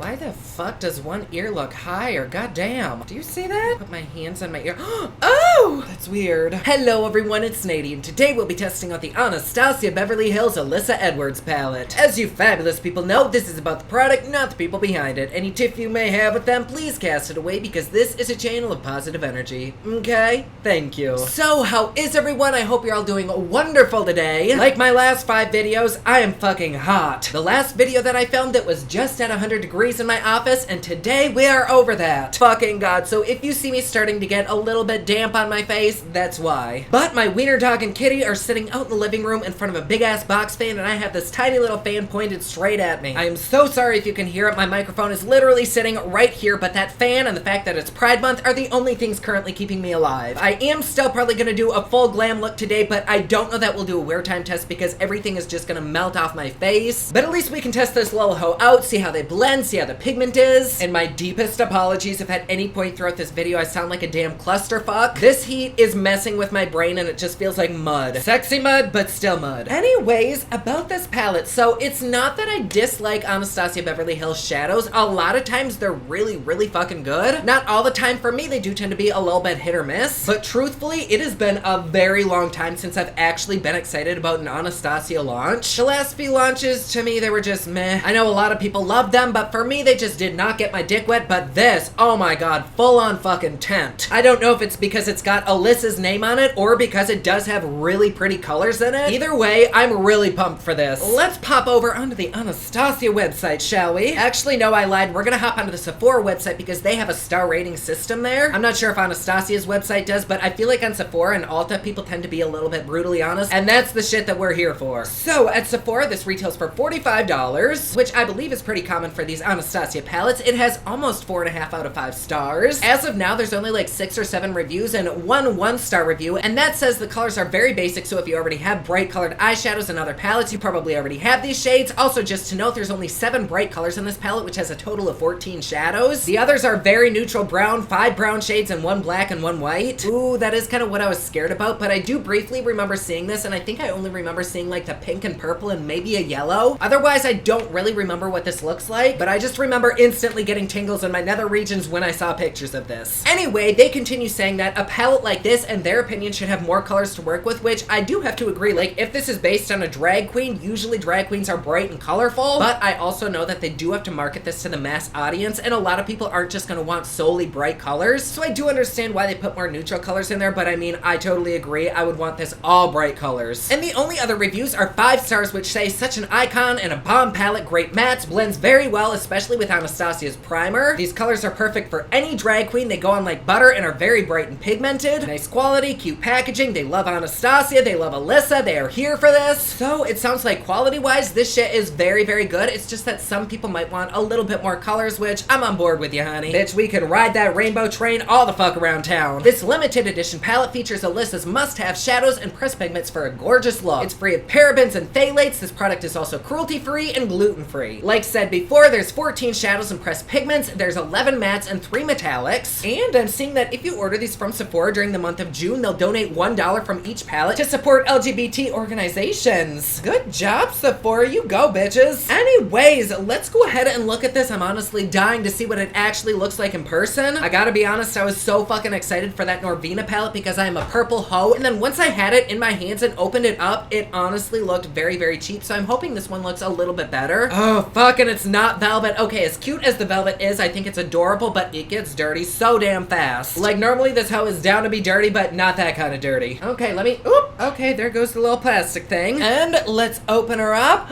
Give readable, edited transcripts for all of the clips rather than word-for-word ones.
Why the fuck does one ear look higher? Goddamn. Do you see that? Put my hands on my ear. Oh! That's weird. Hello everyone, it's Nadie, and today we'll be testing out the Anastasia Beverly Hills Alyssa Edwards palette. As you fabulous people know, this is about the product, not the people behind it. Any tiff you may have with them, please cast it away because this is a channel of positive energy. Okay? Thank you. So, how is everyone? I hope you're all doing wonderful today. Like my last 5 videos, I am fucking hot. The last video that I filmed, it was just at 100 degrees in my office, and today we are over that. Fucking god. So if you see me starting to get a little bit damp on my face, that's why. But my wiener dog and kitty are sitting out in the living room in front of a big ass box fan, and I have this tiny little fan pointed straight at me. I am so sorry if you can hear it. My microphone is literally sitting right here, but that fan and the fact that it's Pride Month are the only things currently keeping me alive. I am still probably gonna do a full glam look today, but I don't know that we'll do a wear time test because everything is just gonna melt off my face. But at least we can test this little hoe out, see how they blend, see how the pigment is. And my deepest apologies if at any point throughout this video I sound like a damn clusterfuck. This heat is messing with my brain and it just feels like mud. Sexy mud, but still mud. Anyways, about this palette, so it's not that I dislike Anastasia Beverly Hills shadows. A lot of times they're really fucking good. Not all the time. For me, they do tend to be a little bit hit or miss. But truthfully, it has been a very long time since I've actually been excited about an Anastasia launch. The last few launches, to me, they were just meh. I know a lot of people love them, but for me, they just did not get my dick wet. But this, oh my god, full on fucking tent. I don't know if it's because it's got Alyssa's name on it or because it does have really pretty colors in it. Either way, I'm really pumped for this. Let's pop over onto the Anastasia website, shall we? Actually, no, I lied. We're gonna hop onto the Sephora website because they have a star rating system there. I'm not sure if Anastasia's website does, but I feel like on Sephora and Ulta, people tend to be a little bit brutally honest, and that's the shit that we're here for. So, at Sephora, this retails for $45, which I believe is pretty common for these Anastasia palettes. It has almost 4.5 out of 5 stars. As of now, there's only like 6 or 7 reviews and one 1-star review, and that says the colors are very basic, so if you already have bright colored eyeshadows and other palettes, you probably already have these shades. Also, just to note, there's only 7 bright colors in this palette, which has a total of 14 shadows. The others are very neutral brown, 5 brown shades, and 1 black and 1 white. Ooh, that is kind of what I was scared about, but I do briefly remember seeing this, and I think I only remember seeing like the pink and purple and maybe a yellow. Otherwise, I don't really remember what this looks like, but I just remember instantly getting tingles in my nether regions when I saw pictures of this. Anyway, they continue saying that a palette like this, in their opinion, should have more colors to work with, which I do have to agree. Like, if this is based on a drag queen, usually drag queens are bright and colorful, but I also know that they do have to market this to the mass audience, and a lot of people aren't just gonna want solely bright colors, so I do understand why they put more neutral colors in there, but I mean, I totally agree. I would want this all bright colors. And the only other reviews are 5 stars, which say, such an icon and a bomb palette, great mattes, blends very well, especially with Anastasia's primer. These colors are perfect for any drag queen. They go on like butter and are very bright and pigmented. Nice quality, cute packaging. They love Anastasia, they love Alyssa, they are here for this. So it sounds like quality-wise, this shit is very good. It's just that some people might want a little bit more colors, which I'm on board with you, honey. Bitch, we can ride that rainbow train all the fuck around town. This limited edition palette features Alyssa's must-have shadows and pressed pigments for a gorgeous look. It's free of parabens and phthalates. This product is also cruelty-free and gluten-free. Like said before, there's 14 shadows and pressed pigments, there's 11 mattes and 3 metallics, and I'm seeing that if you order these from Sephora during the month of June, they'll donate $1 from each palette to support LGBT organizations. Good job, Sephora, you go, bitches. Anyways, let's go ahead and look at this. I'm honestly dying to see what it actually looks like in person. I gotta be honest, I was so fucking excited for that Norvina palette because I am a purple hoe, and then once I had it in my hands and opened it up, it honestly looked very cheap, so I'm hoping this one looks a little bit better. Oh, fucking it's not velvet. Okay, as cute as the velvet is, I think it's adorable, but it gets dirty so damn fast. Like, normally this hoe is down to be dirty, but not that kind of dirty. Okay, let me, oop, okay, there goes the little plastic thing. And let's open her up.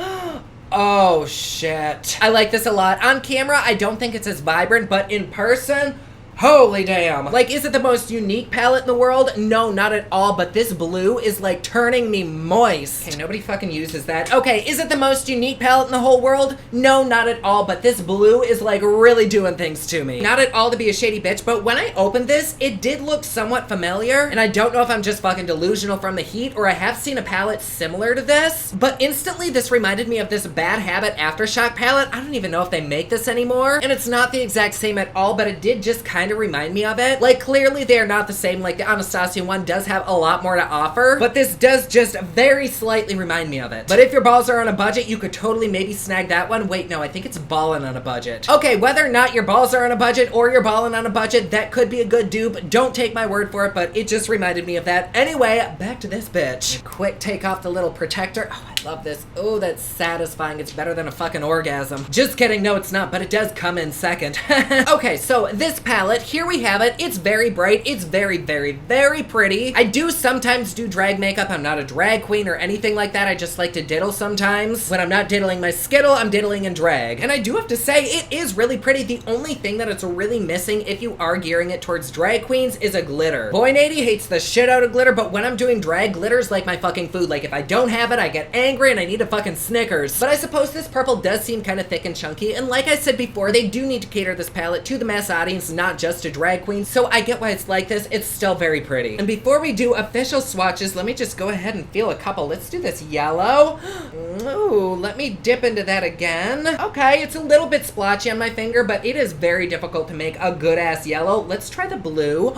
Oh, shit. I like this a lot. On camera, I don't think it's as vibrant, but in person, holy damn. Like, is it the most unique palette in the world? No, not at all, but this blue is like turning me moist. Okay, nobody fucking uses that. Okay, is it the most unique palette in the whole world? No, not at all, but this blue is like really doing things to me. Not at all to be a shady bitch, but when I opened this, it did look somewhat familiar, and I don't know if I'm just fucking delusional from the heat or I have seen a palette similar to this, but instantly this reminded me of this Bad Habit Aftershock palette. I don't even know if they make this anymore, and it's not the exact same at all, but it did just kind kind of remind me of it. Like, clearly they are not the same. Like, the Anastasia one does have a lot more to offer, but this does just very slightly remind me of it. But if your balls are on a budget, you could totally maybe snag that one. Wait, no, I think it's ballin' on a budget. Okay, whether or not your balls are on a budget or you're ballin' on a budget, that could be a good dupe. Don't take my word for it, but it just reminded me of that. Anyway, back to this bitch. Quick take off the little protector. Oh, I love this. Oh, that's satisfying. It's better than a fucking orgasm. Just kidding, no it's not, but it does come in second. Okay, so this palette, here we have it. It's very bright. It's very, very, very pretty. I do sometimes do drag makeup. I'm not a drag queen or anything like that. I just like to diddle sometimes. When I'm not diddling my skittle, I'm diddling in drag. And I do have to say, it is really pretty. The only thing that it's really missing if you are gearing it towards drag queens is a glitter. Boy Nady hates the shit out of glitter, but when I'm doing drag, glitter's like my fucking food. Like, if I don't have it, I get angry and I need a fucking Snickers. But I suppose this purple does seem kind of thick and chunky, and like I said before, they do need to cater this palette to the mass audience, not just to drag queens, so I get why it's like this. It's still very pretty. And before we do official swatches, let me just go ahead and feel a couple. Let's do this yellow. Ooh, let me dip into that again. Okay, it's a little bit splotchy on my finger, but it is very difficult to make a good-ass yellow. Let's try the blue.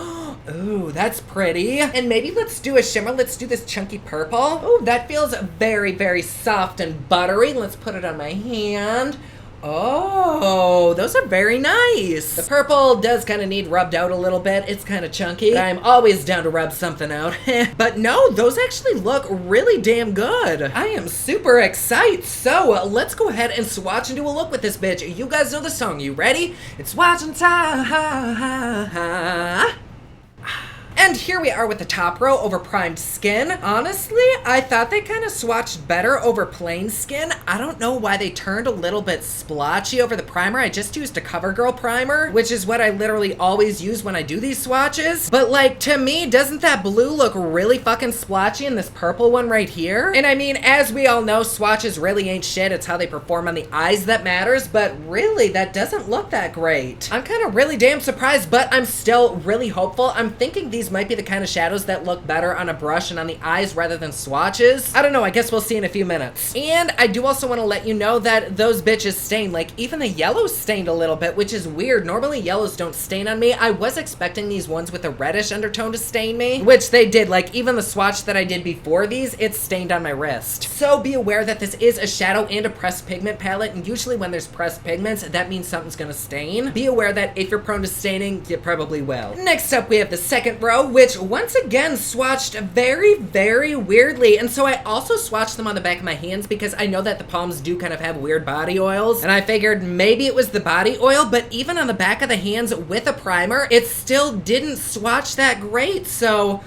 Ooh, that's pretty. And maybe let's do a shimmer. Let's do this chunky purple. Ooh, that feels very, very soft and buttery. Let's put it on my hand. Oh, those are very nice. The purple does kind of need rubbed out a little bit. It's kind of chunky. I'm always down to rub something out. But no, those actually look really damn good. I am super excited. So let's go ahead and swatch and do a look with this bitch. You guys know the song. You ready? It's swatching time. And here we are with the top row over primed skin. Honestly, I thought they kind of swatched better over plain skin. I don't know why they turned a little bit splotchy over the primer. I just used a CoverGirl primer, which is what I literally always use when I do these swatches. But like, to me, doesn't that blue look really fucking splotchy in this purple one right here? And I mean, as we all know, swatches really ain't shit. It's how they perform on the eyes that matters, but really, that doesn't look that great. I'm kind of really damn surprised, but I'm still really hopeful. I'm thinking these might be the kind of shadows that look better on a brush and on the eyes rather than swatches. I don't know, I guess we'll see in a few minutes. And I do also want to let you know that those bitches stain. Like, even the yellow's stained a little bit, which is weird. Normally yellows don't stain on me. I was expecting these ones with a reddish undertone to stain me, which they did. Like, even the swatch that I did before these, it's stained on my wrist. So be aware that this is a shadow and a pressed pigment palette, and usually when there's pressed pigments, that means something's gonna stain. Be aware that if you're prone to staining, you probably will. Next up, we have the second row, which once again swatched very, very weirdly. And so I also swatched them on the back of my hands because I know that the palms do kind of have weird body oils. And I figured maybe it was the body oil, but even on the back of the hands with a primer, it still didn't swatch that great. So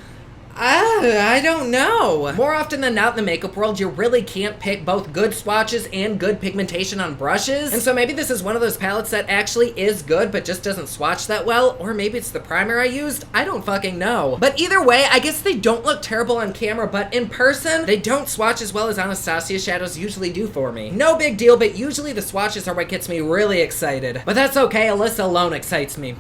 I don't know. More often than not in the makeup world, you really can't pick both good swatches and good pigmentation on brushes. And so maybe this is one of those palettes that actually is good, but just doesn't swatch that well. Or maybe it's the primer I used. I don't fucking know. But either way, I guess they don't look terrible on camera, but in person, they don't swatch as well as Anastasia shadows usually do for me. No big deal, but usually the swatches are what gets me really excited. But that's okay, Alyssa alone excites me.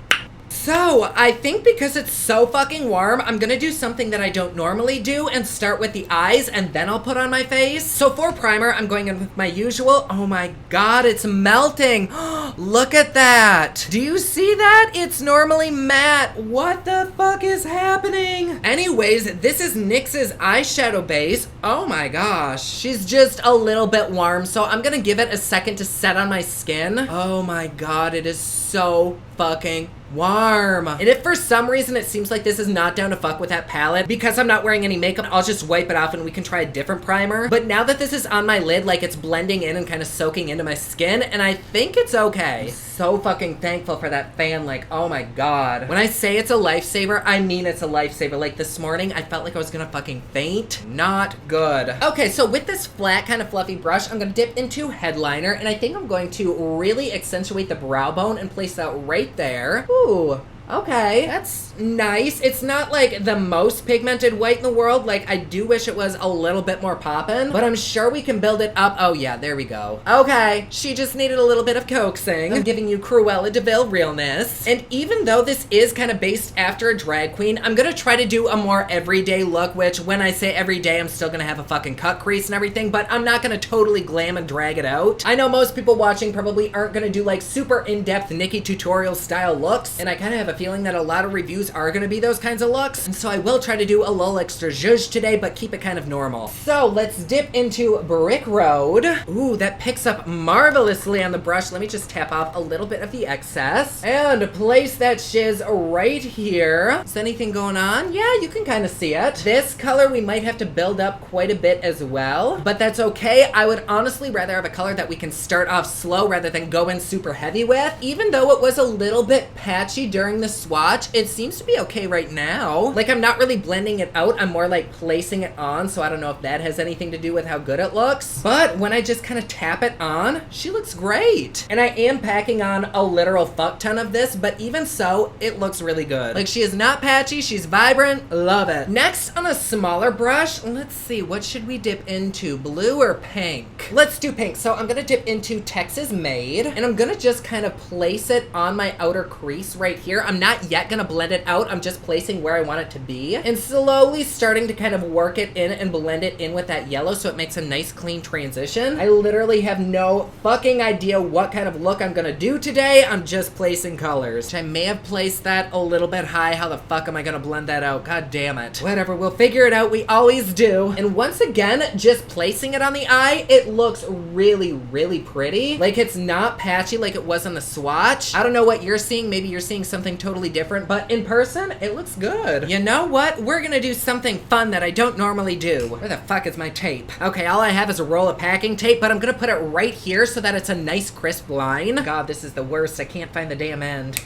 So, I think because it's so fucking warm, I'm gonna do something that I don't normally do and start with the eyes and then I'll put on my face. So for primer, I'm going in with my usual. Oh my god, it's melting. Look at that. Do you see that? It's normally matte. What the fuck is happening? Anyways, this is NYX's eyeshadow base. Oh my gosh. She's just a little bit warm, so I'm gonna give it a second to set on my skin. Oh my god, it is so fucking warm. And if for some reason it seems like this is not down to fuck with that palette, because I'm not wearing any makeup, I'll just wipe it off and we can try a different primer. But now that this is on my lid, like, it's blending in and kind of soaking into my skin, and I think it's okay. So fucking thankful for that fan. Like, oh my god. When I say it's a lifesaver, I mean it's a lifesaver. Like, this morning, I felt like I was gonna fucking faint. Not good. Okay, so with this flat, kind of fluffy brush, I'm gonna dip into headliner, and I think I'm going to really accentuate the brow bone and place that right there. Ooh. Okay, that's nice. It's not like the most pigmented white in the world. Like, I do wish it was a little bit more poppin', but I'm sure we can build it up. Oh yeah, there we go. Okay, she just needed a little bit of coaxing. I'm giving you Cruella de Vil realness. And even though this is kind of based after a drag queen, I'm gonna try to do a more everyday look, which when I say everyday, I'm still gonna have a fucking cut crease and everything, but I'm not gonna totally glam and drag it out. I know most people watching probably aren't gonna do like super in-depth Nikki tutorial style looks, and I kind of have a a feeling that a lot of reviews are gonna be those kinds of looks, and so I will try to do a little extra zhuzh today, but keep it kind of normal. So let's dip into Brick Road. Ooh, that picks up marvelously on the brush. Let me just tap off a little bit of the excess and place that shiz right here. Is anything going on? Yeah, you can kind of see it. This color we might have to build up quite a bit as well, but that's okay. I would honestly rather have a color that we can start off slow rather than go in super heavy with. Even though it was a little bit patchy during the swatch, it seems to be okay right now. Like, I'm not really blending it out, I'm more like placing it on, so I don't know if that has anything to do with how good it looks. But when I just kind of tap it on, she looks great. And I am packing on a literal fuck ton of this, but even so, it looks really good. Like, she is not patchy, she's vibrant, love it. Next, on a smaller brush, let's see, what should we dip into? Blue or pink? Let's do pink. So I'm gonna dip into Texas Made, and I'm gonna just kind of place it on my outer crease right here. I'm not yet gonna blend it out, I'm just placing where I want it to be, and slowly starting to kind of work it in and blend it in with that yellow so it makes a nice clean transition. I literally have no fucking idea what kind of look I'm gonna do today. I'm just placing colors. I may have placed that a little bit high. How the fuck am I gonna blend that out? God damn it. Whatever, we'll figure it out. We always do. And once again, just placing it on the eye, it looks really, really pretty. Like, it's not patchy like it was on the swatch. I don't know what you're seeing. Maybe you're seeing something totally different, but in person, it looks good. You know what? We're gonna do something fun that I don't normally do. Where the fuck is my tape? Okay, all I have is a roll of packing tape, but I'm gonna put it right here so that it's a nice crisp line. God, this is the worst. I can't find the damn end.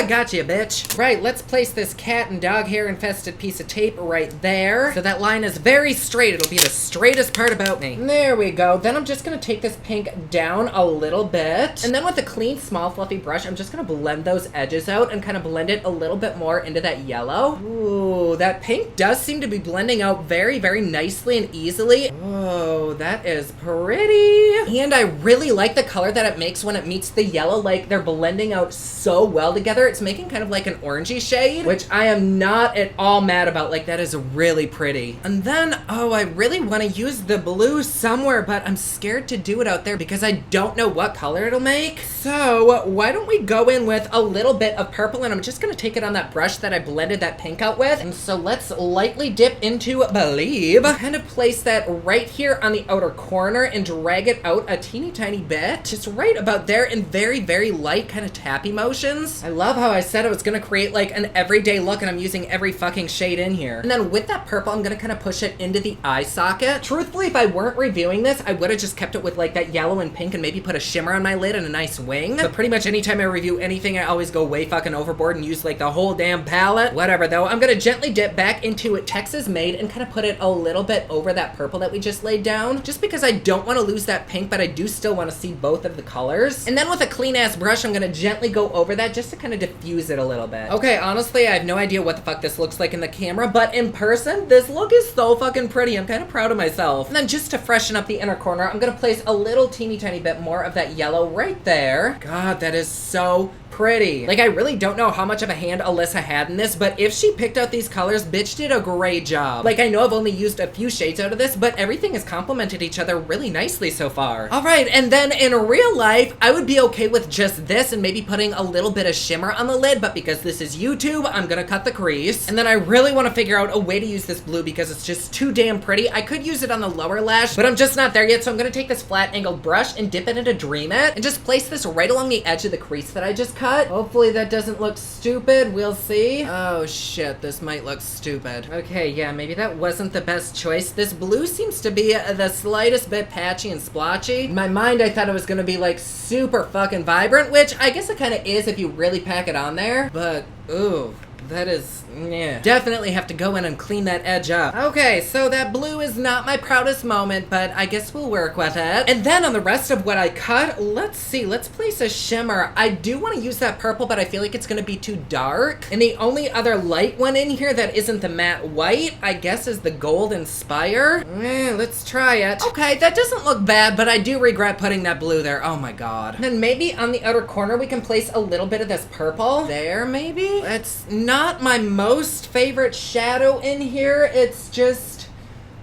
Gotcha, bitch. Right, let's place this cat and dog hair infested piece of tape right there. So that line is very straight. It'll be the straightest part about me. There we go. Then I'm just gonna take this pink down a little bit. And then with a clean, small, fluffy brush, I'm just gonna blend those edges out and kind of blend it a little bit more into that yellow. Ooh, that pink does seem to be blending out very, very nicely and easily. Oh, that is pretty. And I really like the color that it makes when it meets the yellow. Like, they're blending out so well together. It's making kind of like an orangey shade, which I am not at all mad about. Like, that is really pretty. And then, oh, I really want to use the blue somewhere, but I'm scared to do it out there because I don't know what color it'll make. So why don't we go in with a little bit of purple, and I'm just gonna take it on that brush that I blended that pink out with. And so let's lightly dip into Believe. Kind of place that right here on the outer corner and drag it out a teeny tiny bit. Just right about there in very, very light kind of tappy motions. I love how I said I was gonna create like an everyday look, and I'm using every fucking shade in here. And then with that purple, I'm gonna kind of push it into the eye socket. Truthfully, if I weren't reviewing this, I would have just kept it with like that yellow and pink and maybe put a shimmer on my lid and a nice wing. But pretty much anytime I review anything, I always go way fucking overboard and use like the whole damn palette. Whatever though, I'm gonna gently dip back into Texas Made and kind of put it a little bit over that purple that we just laid down, just because I don't want to lose that pink, but I do still want to see both of the colors. And then with a clean ass brush, I'm gonna gently go over that just to kind of diffuse it a little bit. Okay, honestly, I have no idea what the fuck this looks like in the camera, but in person, this look is so fucking pretty. I'm kind of proud of myself. And then just to freshen up the inner corner, I'm gonna place a little teeny tiny bit more of that yellow right there. God, that is so pretty. Like, I really don't know how much of a hand Alyssa had in this, but if she picked out these colors, bitch did a great job. Like, I know I've only used a few shades out of this, but everything has complemented each other really nicely so far. All right, and then in real life, I would be okay with just this and maybe putting a little bit of shimmer on the lid, but because this is YouTube, I'm gonna cut the crease. And then I really want to figure out a way to use this blue because it's just too damn pretty. I could use it on the lower lash, but I'm just not there yet, so I'm gonna take this flat angled brush and dip it into Dream It and just place this right along the edge of the crease that I just cut. Hopefully that doesn't look stupid. We'll see. Oh shit, this might look stupid. Okay, yeah, maybe that wasn't the best choice. This blue seems to be the slightest bit patchy and splotchy. In my mind, I thought it was gonna be like super fucking vibrant, which I guess it kind of is if you really pack it on there, but ooh. That is, yeah. Definitely have to go in and clean that edge up. Okay, so that blue is not my proudest moment, but I guess we'll work with it. And then on the rest of what I cut, let's see, let's place a shimmer. I do want to use that purple, but I feel like it's gonna be too dark. And the only other light one in here that isn't the matte white, I guess, is the Gold Inspire. Let's try it. Okay, that doesn't look bad, but I do regret putting that blue there. Oh my god. And then maybe on the outer corner, we can place a little bit of this purple. There, maybe? It's not my most favorite shadow in here. It's just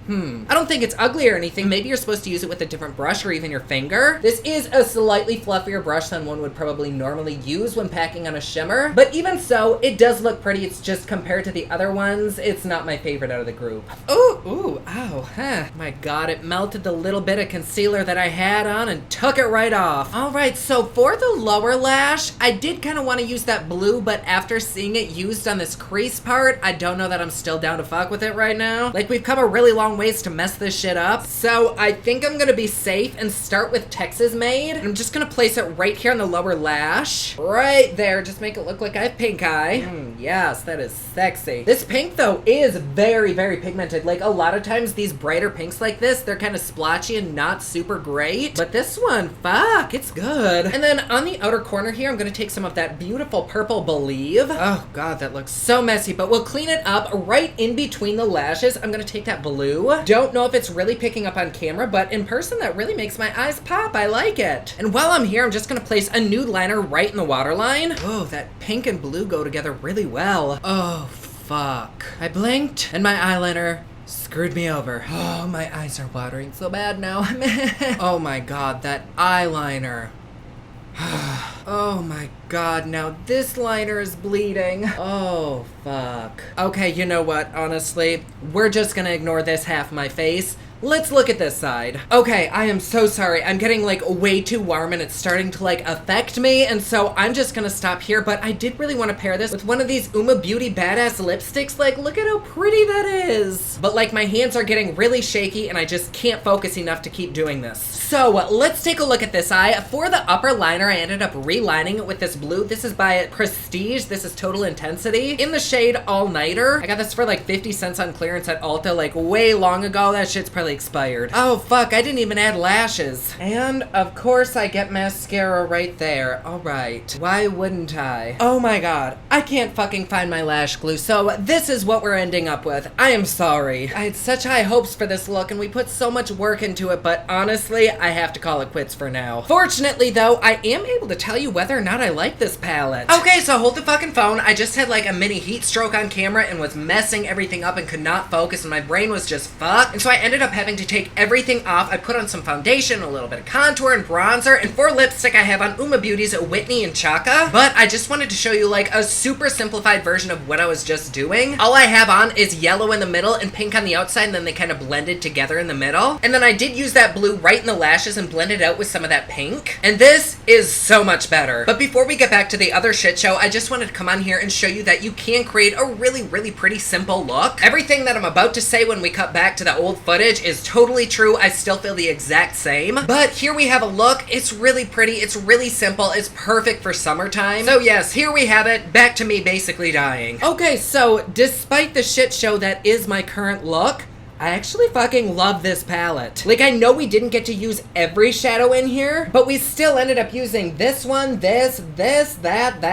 I don't think it's ugly or anything. Maybe you're supposed to use it with a different brush or even your finger. This is a slightly fluffier brush than one would probably normally use when packing on a shimmer. But even so, it does look pretty. It's just compared to the other ones, it's not my favorite out of the group. Ooh, ow, huh. My God, it melted the little bit of concealer that I had on and took it right off. All right, so for the lower lash, I did kind of want to use that blue, but after seeing it used on this crease part, I don't know that I'm still down to fuck with it right now. Like, we've come a really long ways to mess this shit up. So I think I'm gonna be safe and start with Texas Made. And I'm just gonna place it right here on the lower lash. Right there, just make it look like I have pink eye. Yes, that is sexy. This pink though is very, very pigmented. Like, a lot of times these brighter pinks like this, they're kind of splotchy and not super great. But this one, fuck, it's good. And then on the outer corner here, I'm gonna take some of that beautiful purple Believe. Oh God, that looks so messy, but we'll clean it up right in between the lashes. I'm gonna take that blue. Don't know if it's really picking up on camera, but in person that really makes my eyes pop. I like it. And while I'm here, I'm just gonna place a nude liner right in the waterline. Oh, that pink and blue go together really well. Oh, fuck. I blinked and my eyeliner screwed me over. Oh, my eyes are watering so bad now. Oh my God, that eyeliner. Oh my God, now this liner is bleeding. Oh, fuck. Okay, you know what, honestly, we're just gonna ignore this half my face. Let's look at this side. Okay, I am so sorry. I'm getting like way too warm and it's starting to like affect me, and so I'm just gonna stop here, but I did really want to pair this with one of these Uma Beauty Badass lipsticks. Like, look at how pretty that is. But like, my hands are getting really shaky and I just can't focus enough to keep doing this. So let's take a look at this eye. For the upper liner, I ended up relining it with this blue. This is by Prestige. This is Total Intensity in the shade All Nighter. I got this for like 50 cents on clearance at Ulta like way long ago. That shit's probably expired. Oh fuck, I didn't even add lashes. And of course I get mascara right there. All right, why wouldn't I? Oh my God, I can't fucking find my lash glue. So this is what we're ending up with. I am sorry. I had such high hopes for this look and we put so much work into it, but honestly, I have to call it quits for now. Fortunately though, I am able to tell you whether or not I like this palette. Okay, so hold the fucking phone. I just had like a mini heat stroke on camera and was messing everything up and could not focus and my brain was just fucked. And so I ended up having to take everything off. I put on some foundation, a little bit of contour and bronzer, and for lipstick I have on Uma Beauty's Whitney and Chaka. But I just wanted to show you like a super simplified version of what I was just doing. All I have on is yellow in the middle and pink on the outside, and then they kind of blended together in the middle. And then I did use that blue right in the lashes and blend it out with some of that pink. And this is so much better. But before we get back to the other shit show, I just wanted to come on here and show you that you can create a really, really pretty simple look. Everything that I'm about to say when we cut back to the old footage is totally true. I still feel the exact same. But here we have a look. It's really pretty. It's really simple. It's perfect for summertime. So yes, here we have it. Back to me basically dying. Okay, so despite the shit show that is my current look, I actually fucking love this palette. Like, I know we didn't get to use every shadow in here, but we still ended up using this one, this, that,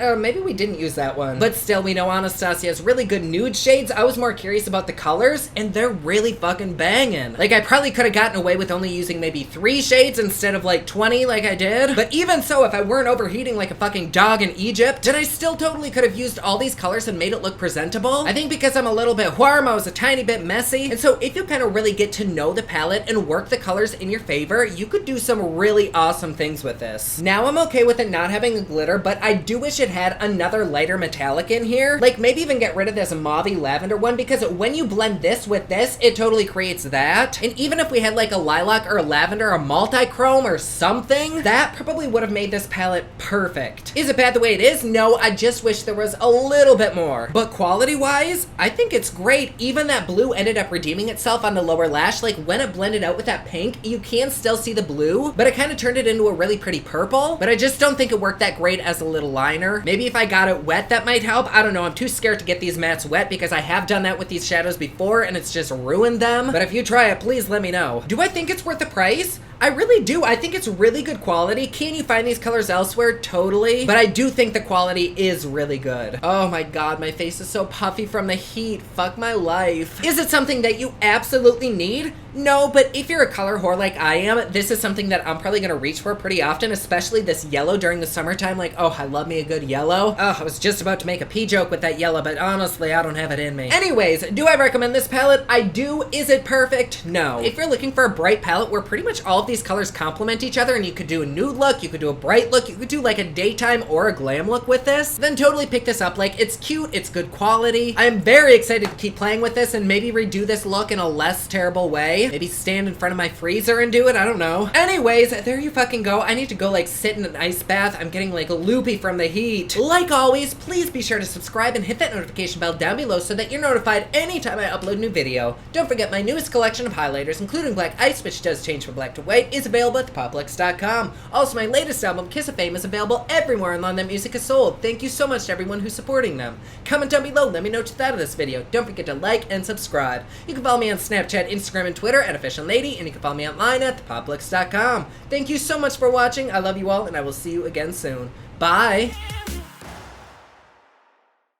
or maybe we didn't use that one. But still, we know Anastasia has really good nude shades. I was more curious about the colors, and they're really fucking banging. Like, I probably could have gotten away with only using maybe 3 shades instead of like 20 like I did. But even so, if I weren't overheating like a fucking dog in Egypt, then I still totally could have used all these colors and made it look presentable. I think because I'm a little bit warm, I was a tiny bit messy, and so if you kind of really get to know the palette and work the colors in your favor, you could do some really awesome things with this. Now I'm okay with it not having a glitter, but I do wish it had another lighter metallic in here. Like, maybe even get rid of this mauve-y lavender one, because when you blend this with this, it totally creates that. And even if we had like a lilac or a lavender or multi-chrome or something, that probably would have made this palette perfect. Is it bad the way it is? No, I just wish there was a little bit more. But quality-wise, I think it's great. Even that blue ended up redeeming itself on the lower lash. Like, when it blended out with that pink, you can still see the blue, but it kind of turned it into a really pretty purple. But I just don't think it worked that great as a little liner. Maybe if I got it wet, that might help. I don't know. I'm too scared to get these mattes wet because I have done that with these shadows before and it's just ruined them. But if you try it, please let me know. Do I think it's worth the price? I really do. I think it's really good quality. Can you find these colors elsewhere? Totally. But I do think the quality is really good. Oh my God, my face is so puffy from the heat. Fuck my life. Is it something that you absolutely need? No, but if you're a color whore like I am, this is something that I'm probably gonna reach for pretty often, especially this yellow during the summertime. Like, oh, I love me a good yellow. Oh, I was just about to make a pee joke with that yellow, but honestly, I don't have it in me. Anyways, do I recommend this palette? I do. Is it perfect? No. If you're looking for a bright palette where pretty much all of these colors complement each other and you could do a nude look, you could do a bright look, you could do like a daytime or a glam look with this, then totally pick this up. Like, it's cute, it's good quality. I'm very excited to keep playing with this and maybe redo this look in a less terrible way. Maybe stand in front of my freezer and do it, I don't know. Anyways, there you fucking go. I need to go like sit in an ice bath. I'm getting like loopy from the heat. Like always, please be sure to subscribe and hit that notification bell down below so that you're notified anytime I upload a new video. Don't forget my newest collection of highlighters, including Black Ice, which does change from black to white, is available at thepoplux.com. Also, my latest album, Kiss of Fame, is available everywhere online that music is sold. Thank you so much to everyone who's supporting them. Comment down below, let me know what you thought of this video. Don't forget to like and subscribe. You can follow me on Snapchat, Instagram, and Twitter at OfficialNady, and you can follow me online at thepoplux.com. Thank you so much for watching. I love you all, and I will see you again soon. Bye!